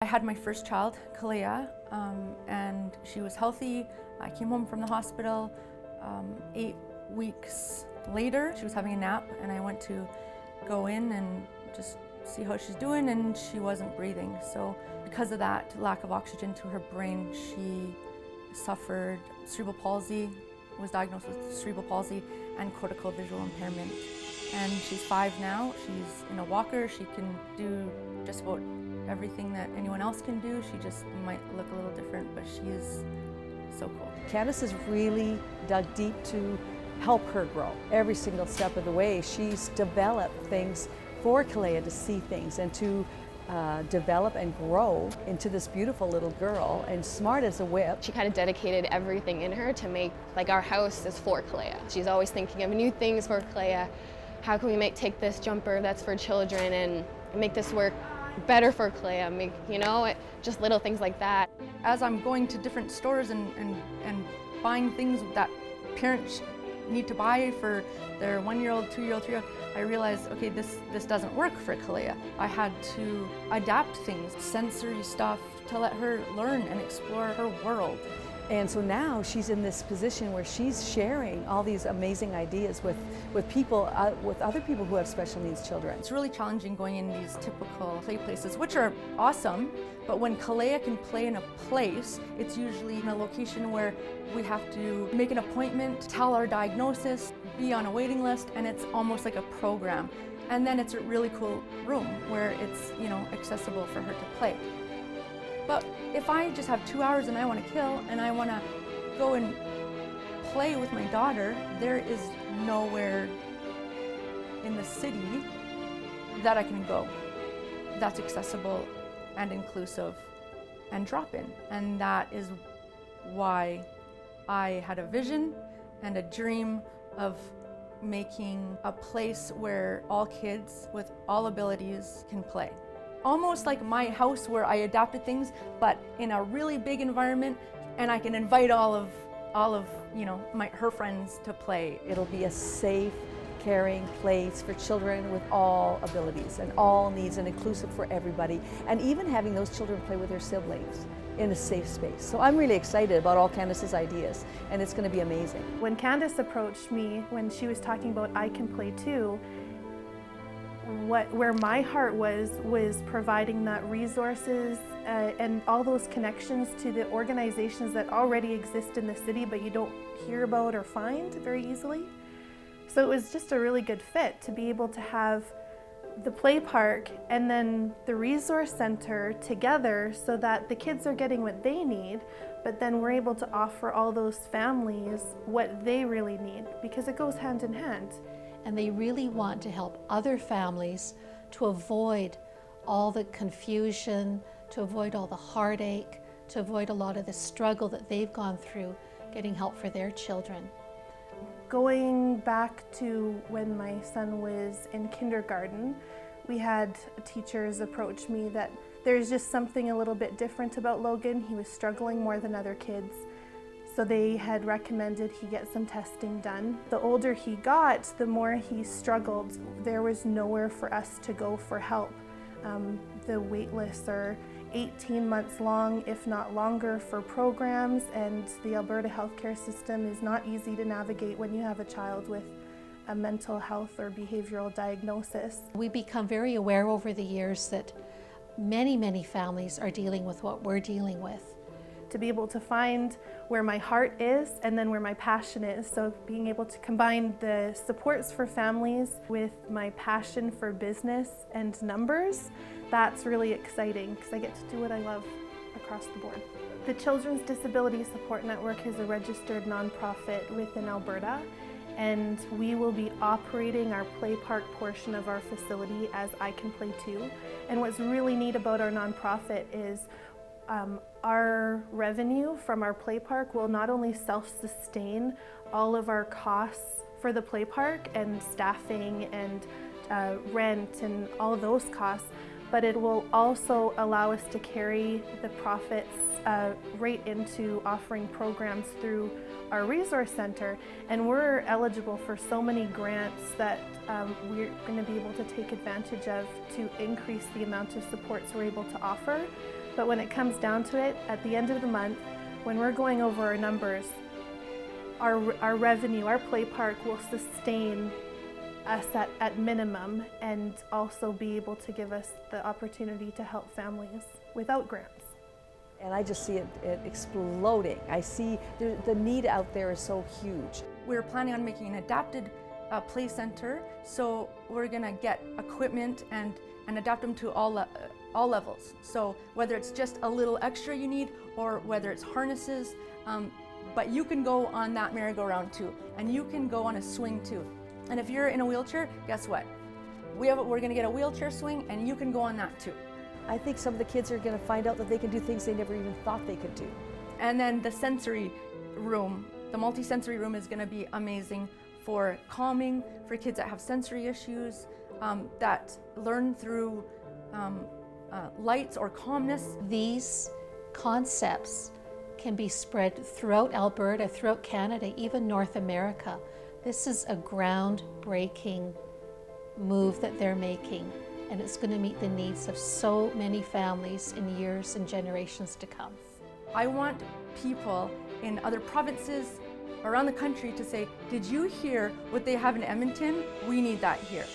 I had my first child, Kalea, and she was healthy. I came home from the hospital 8 weeks later. She was having a nap, and I went to go in and just see how she's doing, and she wasn't breathing. So because of that lack of oxygen to her brain, she suffered cerebral palsy, was diagnosed with cerebral palsy and cortical visual impairment. And she's 5 now. She's in a walker. She can do just about everything that anyone else can do. She just might look a little different, but she is so cool. Candice has really dug deep to help her grow. Every single step of the way, she's developed things for Kalea to see things and to develop and grow into this beautiful little girl, and smart as a whip. She kind of dedicated everything in her to make, like, our house is for Kalea. She's always thinking of new things for Kalea. How can we take this jumper that's for children and make this work better for Kalea? Make, just little things like that. As I'm going to different stores and buying things that parents need to buy for their 1-year-old, 2-year-old, 3-year-old, I realized, okay, this doesn't work for Kalea. I had to adapt things, sensory stuff, to let her learn and explore her world. And so now she's in this position where she's sharing all these amazing ideas with people, with other people who have special needs children. It's really challenging going in these typical play places, which are awesome, but when Kalea can play in a place, it's usually in a location where we have to make an appointment, tell our diagnosis, be on a waiting list, and it's almost like a program. And then it's a really cool room where it's, accessible for her to play. But if I just have 2 hours and I want to kill and I want to go and play with my daughter, there is nowhere in the city that I can go that's accessible and inclusive and drop in. And that is why I had a vision and a dream of making a place where all kids with all abilities can play. Almost like my house where I adapted things, but in a really big environment, and I can invite all of her friends to play. It'll be a safe, caring place for children with all abilities and all needs, and inclusive for everybody, and even having those children play with their siblings in a safe space. So I'm really excited about all Candice's ideas, and it's going to be amazing. When Candice approached me, when she was talking about I Can Play Too, where my heart was providing that resources and all those connections to the organizations that already exist in the city but you don't hear about or find very easily. So it was just a really good fit to be able to have the play park and then the resource center together so that the kids are getting what they need, but then we're able to offer all those families what they really need, because it goes hand in hand. And they really want to help other families to avoid all the confusion, to avoid all the heartache, to avoid a lot of the struggle that they've gone through getting help for their children. Going back to when my son was in kindergarten, we had teachers approach me that there's just something a little bit different about Logan. He was struggling more than other kids. So they had recommended he get some testing done. The older he got, the more he struggled. There was nowhere for us to go for help. The wait lists are 18 months long, if not longer, for programs, and the Alberta healthcare system is not easy to navigate when you have a child with a mental health or behavioral diagnosis. We've become very aware over the years that many families are dealing with what we're dealing with. To be able to find where my heart is and then where my passion is. So being able to combine the supports for families with my passion for business and numbers, that's really exciting because I get to do what I love across the board. The Children's Disability Support Network is a registered nonprofit within Alberta, and we will be operating our play park portion of our facility as I Can Play Too. And what's really neat about our nonprofit is our revenue from our play park will not only self-sustain all of our costs for the play park and staffing and rent and all of those costs, but it will also allow us to carry the profits right into offering programs through our resource center. And we're eligible for so many grants that we're going to be able to take advantage of to increase the amount of supports we're able to offer. But when it comes down to it, at the end of the month, when we're going over our numbers, our revenue, our play park will sustain us at minimum and also be able to give us the opportunity to help families without grants. And I just see it exploding. I see the need out there is so huge. We're planning on making an adapted play center, so we're gonna get equipment and adapt them to all levels. So whether it's just a little extra you need, or whether it's harnesses, but you can go on that merry-go-round too, and you can go on a swing too. And if you're in a wheelchair, guess what? We're gonna get a wheelchair swing, and you can go on that too. I think some of the kids are going to find out that they can do things they never even thought they could do. And then the sensory room, the multi-sensory room is gonna be amazing for calming, for kids that have sensory issues, that learn through lights or calmness. These concepts can be spread throughout Alberta, throughout Canada, even North America. This is a groundbreaking move that they're making, and it's going to meet the needs of so many families in years and generations to come. I want people in other provinces around the country to say, did you hear what they have in Edmonton? We need that here.